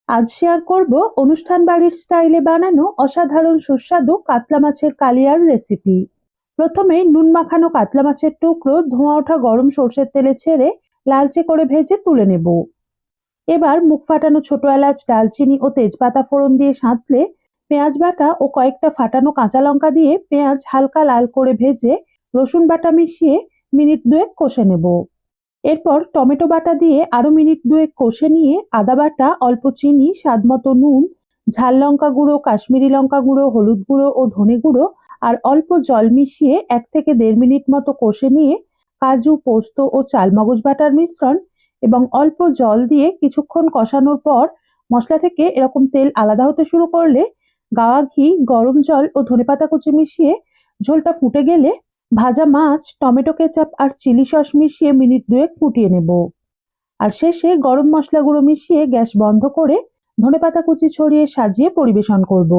আজ শেয়ার করব অনুষ্ঠান বাড়ির স্টাইলে বানানো অসাধারণ সুস্বাদু কাতলা মাছের কালিয়ার রেসিপি। প্রথমে নুন মাখানো কাতলা মাছের টুকরো ধোঁয়া ওঠা গরম সর্ষের তেলে ছেড়ে লালচে করে ভেজে তুলে নেব। এবার মুখ ফাটানো ছোট এলাচ, দালচিনি ও তেজপাতা ফোড়ন দিয়ে সাঁতলে পেঁয়াজ বাটা ও কয়েকটা ফাটানো কাঁচা লঙ্কা দিয়ে পেঁয়াজ হালকা লাল করে ভেজে রসুন বাটা মিশিয়ে মিনিট দুয়েক কষে নেব। এরপর টমেটো বাটা দিয়ে আরো মিনিট দুয়েক কষে নিয়ে আদা বাটা, অল্প চিনি, স্বাদমতো নুন, ঝাল লঙ্কা গুঁড়ো, কাশ্মীরি লঙ্কা গুঁড়ো, হলুদ গুঁড়ো ও ধনে গুঁড়ো আর অল্প জল মিশিয়ে 1 থেকে 1.5 মিনিট মতো কষে নিয়ে কাজু, পোস্ত ও চালমগজ বাটার মিশ্রণ এবং অল্প জল দিয়ে কিছুক্ষণ কষানোর পর মশলা থেকে এরকম তেল আলাদা হতে শুরু করলে গাওয়া ঘি, গরম জল ও ধনেপাতা কুচি মিশিয়ে ঝোলটা ফুটে গেলে ভাজা মাছ, টমেটো কেচাপ আর চিলি সস মিশিয়ে মিনিট দুয়েক ফুটিয়ে নেব। আর শেষে গরম মশলা গুঁড়ো মিশিয়ে গ্যাস বন্ধ করে ধনেপাতা কুচি ছড়িয়ে সাজিয়ে পরিবেশন করব।